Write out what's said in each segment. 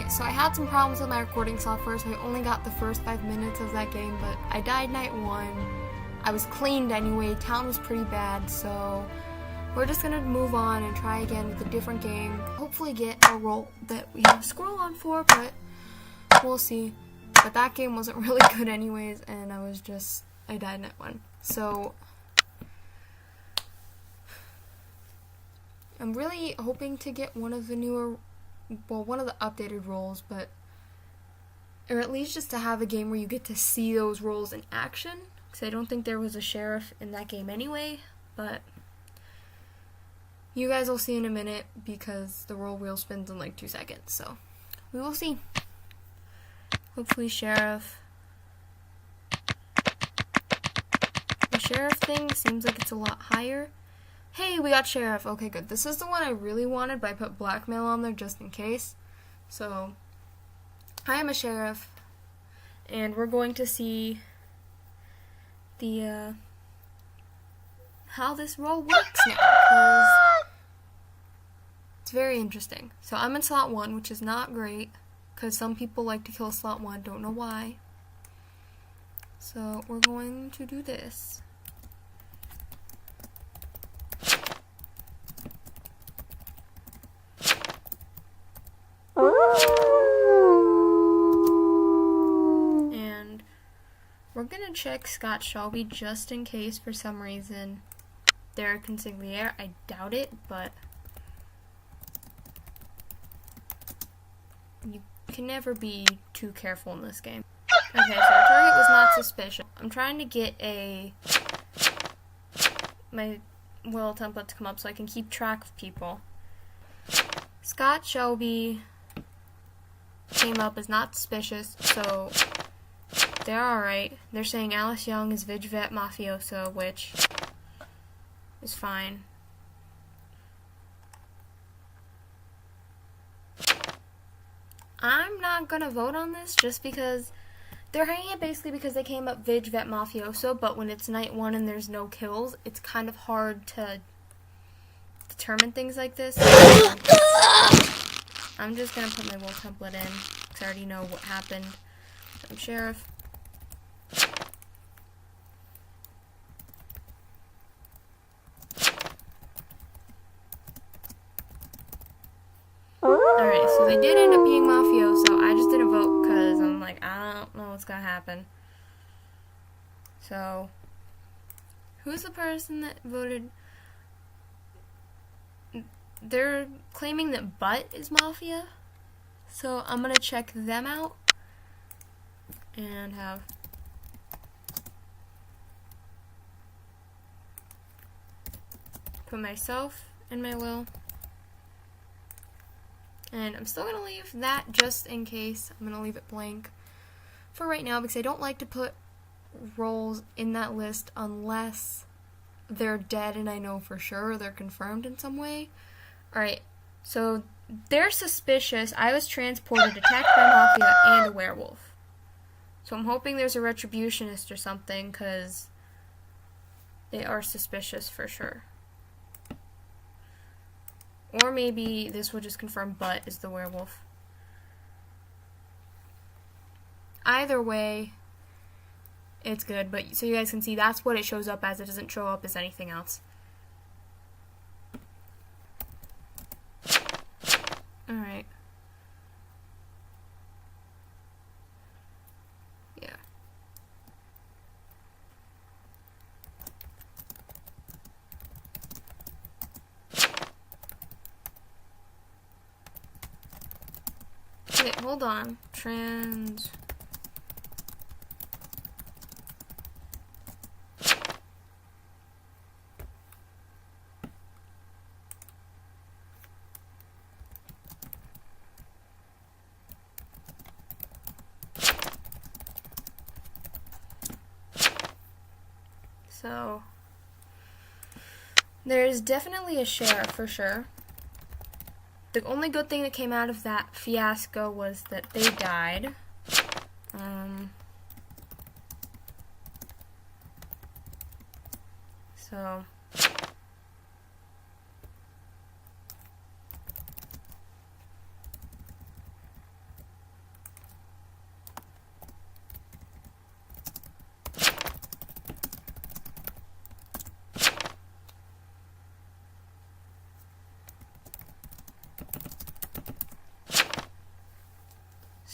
Alright, so I had some problems with my recording software, so I only got the first 5 minutes of that game, but I died night 1. I was cleaned anyway, town was pretty bad, so we're just gonna move on and try again with a different game. Hopefully get a role that we have a scroll on for, but we'll see. But that game wasn't really good anyways, and I died night 1. So I'm really hoping to get one of the updated roles, or at least just to have a game where you get to see those roles in action, because I don't think there was a sheriff in that game anyway, but you guys will see in a minute because the role wheel spins in like 2 seconds, so we will see. Hopefully sheriff. The sheriff thing seems like it's a lot higher. Hey, we got sheriff. Okay, good. This is the one I really wanted, but I put blackmail on there just in case. So, I am a sheriff, and we're going to see the how this role works now, because it's very interesting. So I'm in slot 1, which is not great, because some people like to kill slot 1, don't know why. So we're going to do this. And we're gonna check Scott Shelby just in case for some reason they're a consigliere. I doubt it, but you can never be too careful in this game. Okay, so our target was not suspicious. I'm trying to get my will template to come up so I can keep track of people. Scott Shelby came up as not suspicious, so they're alright. They're saying Alice Young is Vigvet Mafioso, which is fine. I'm not gonna vote on this just because they're hanging it basically because they came up Vigvet Mafioso, but when it's night 1 and there's no kills, it's kind of hard to determine things like this. I'm just gonna put my will template in because I already know what happened. I'm sheriff. Alright, so they did end up being mafioso. I just didn't vote because I'm like, I don't know what's gonna happen. So, who's the person that voted? They're claiming that Butt is Mafia, so I'm gonna check them out and put myself in my will, and I'm still gonna leave that just in case. I'm gonna leave it blank for right now because I don't like to put roles in that list unless they're dead and I know for sure or they're confirmed in some way. Alright, so they're suspicious. I was transported, attacked by Mafia, and a werewolf. So I'm hoping there's a retributionist or something, because they are suspicious for sure. Or maybe this will just confirm Butt is the werewolf. Either way, it's good, but so you guys can see that's what it shows up as. It doesn't show up as anything else. Alright. Yeah. Wait, hold on. So, there's definitely a sheriff for sure. The only good thing that came out of that fiasco was that they died. So,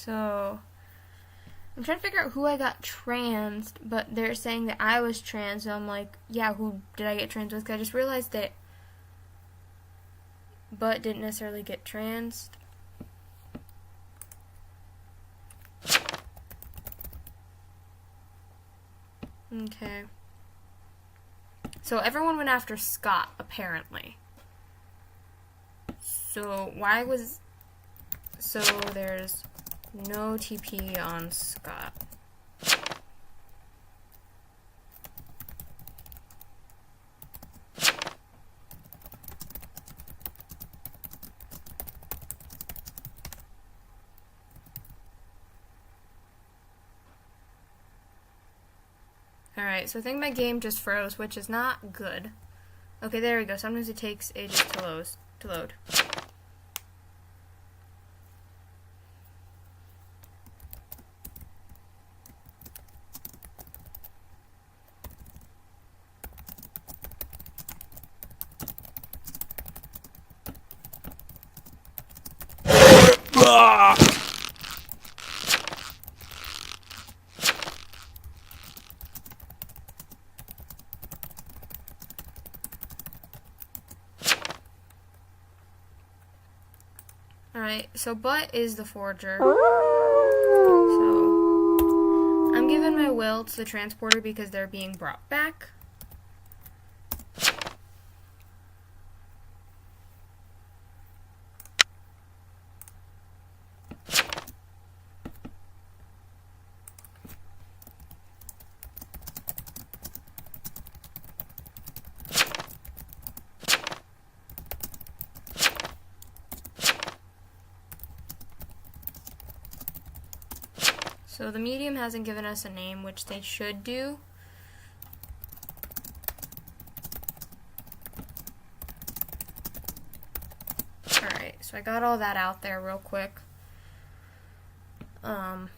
So I'm trying to figure out who I got transed, but they're saying that I was trans, so I'm like, yeah, who did I get trans with? 'Cause I just realized that Butt didn't necessarily get transed. Okay. So everyone went after Scott, apparently. So why was... So there's no TP on Scott. Alright, so I think my game just froze, which is not good. Okay, there we go. Sometimes it takes ages to load. Alright, so Butt is the forger. So I'm giving my will to the transporter because they're being brought back. So the medium hasn't given us a name, which they should do. Alright, so I got all that out there real quick. I'm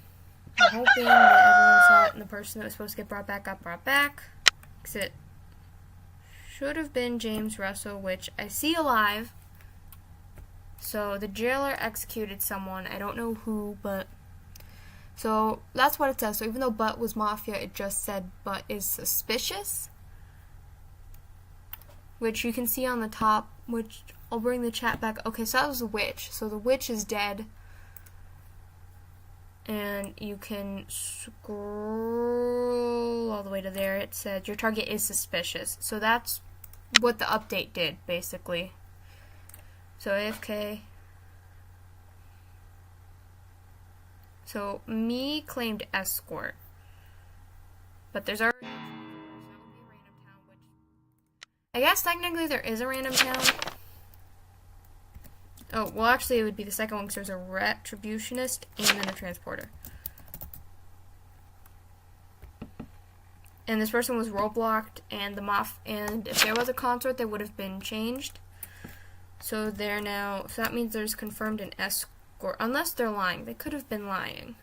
hoping that everyone saw it and the person that was supposed to get brought back got brought back. Because it should have been James Russell, which I see alive. So the jailer executed someone. I don't know who, but... So that's what it says. So even though Butt was Mafia, it just said Butt is suspicious. Which you can see on the top, which I'll bring the chat back. Okay, so that was the witch. So the witch is dead. And you can scroll all the way to there. It said your target is suspicious. So that's what the update did, basically. So AFK. So me claimed escort. But there's already... So that would be a random town, which... I guess technically there is a random town. Oh, well actually it would be the second one because there's a retributionist and then a transporter. And this person was roadblocked, and and if there was a consort, they would have been changed. So they're now... So that means there's confirmed an escort. Unless they're lying. They could have been lying.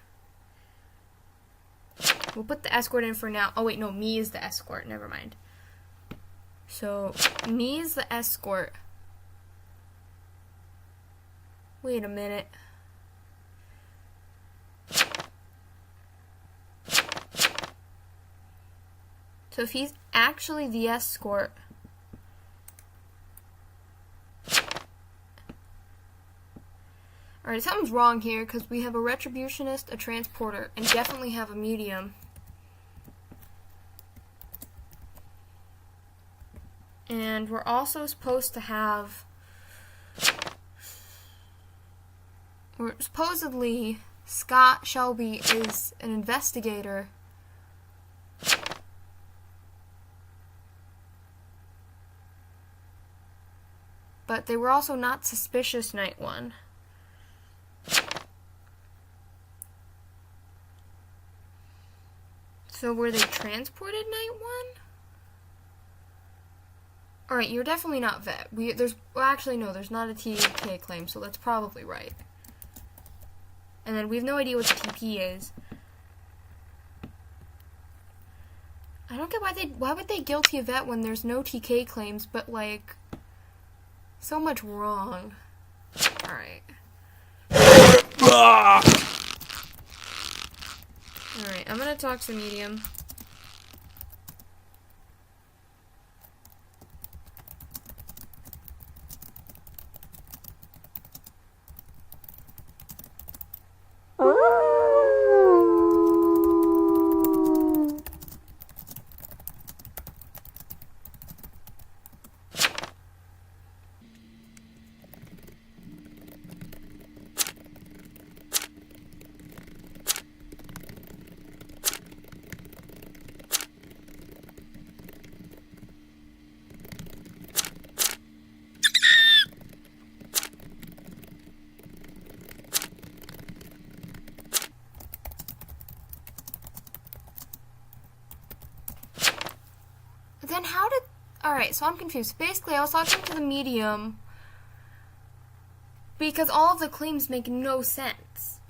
We'll put the escort in for now. Oh wait, no, me is the escort. Never mind. So, me is the escort. Wait a minute. So if he's actually the escort... Alright, something's wrong here, because we have a retributionist, a transporter, and definitely have a medium. And we're also supposed to have... Supposedly, Scott Shelby is an investigator. But they were also not suspicious night one. So were they transported night one? Alright, you're definitely not vet. Well, actually no, there's not a TK claim, so that's probably right. And then we have no idea what the TP is. I don't get why would they guilty a vet when there's no TK claims, but like so much wrong. Alright. Alright, I'm gonna talk to medium. Then how did... Alright, so I'm confused. Basically, I was talking to the medium because all of the claims make no sense.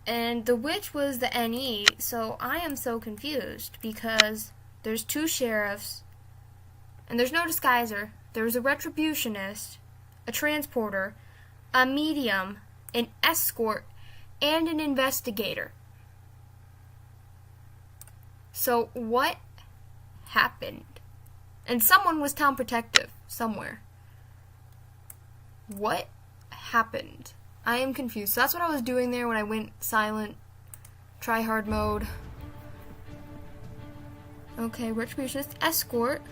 And the witch was the NE, so I am so confused because there's 2 sheriffs, and there's no disguiser. There's a retributionist, a transporter, a medium, an escort, and an investigator. So what happened? And someone was town protective somewhere. What happened? I am confused. So that's what I was doing there when I went silent, try hard mode. Okay, retributionist, escort.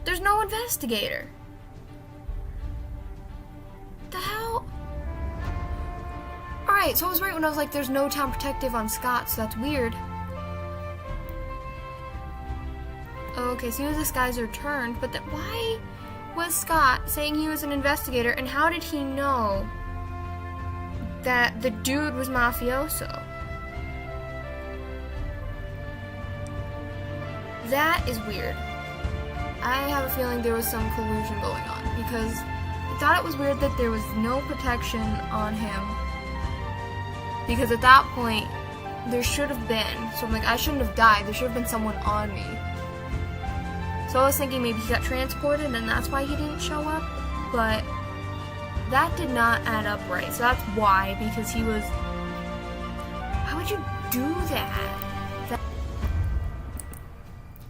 There's no investigator. The hell? Alright, so I was right when I was like, there's no town protective on Scott, so that's weird. Okay, so he was this guy's returned, but why was Scott saying he was an investigator, and how did he know that the dude was mafioso? That is weird. I have a feeling there was some collusion going on, because I thought it was weird that there was no protection on him, because at that point, there should have been, so I'm like, I shouldn't have died, there should have been someone on me. So I was thinking maybe he got transported and that's why he didn't show up, but that did not add up right. So that's why, because he was... How would you do that?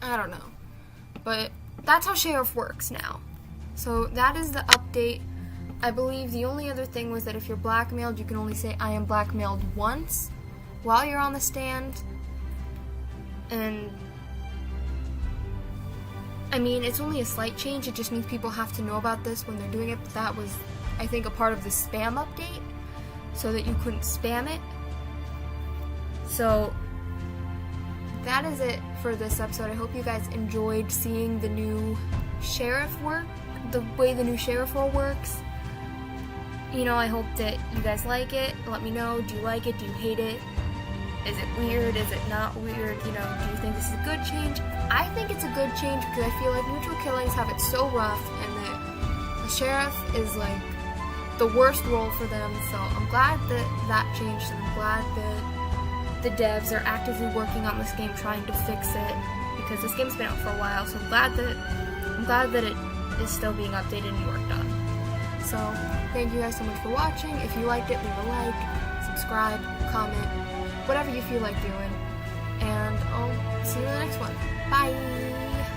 I don't know. But that's how Sheriff works now. So that is the update. I believe the only other thing was that if you're blackmailed, you can only say, I am blackmailed once while you're on the stand. And... I mean, it's only a slight change, it just means people have to know about this when they're doing it, but that was, I think, a part of the spam update, so that you couldn't spam it. So, that is it for this episode. I hope you guys enjoyed seeing the new sheriff work, the way the new sheriff role works. You know, I hope that you guys like it. Let me know, do you like it, do you hate it? Is it weird? Is it not weird? You know, do you think this is a good change? I think it's a good change because I feel like neutral killings have it so rough, and that the sheriff is like the worst role for them. So I'm glad that that changed, and I'm glad that the devs are actively working on this game, trying to fix it, because this game's been out for a while. So I'm glad that it is still being updated and worked on. So thank you guys so much for watching. If you liked it, leave a like, subscribe, comment, whatever you feel like doing, and I'll see you in the next one. Bye!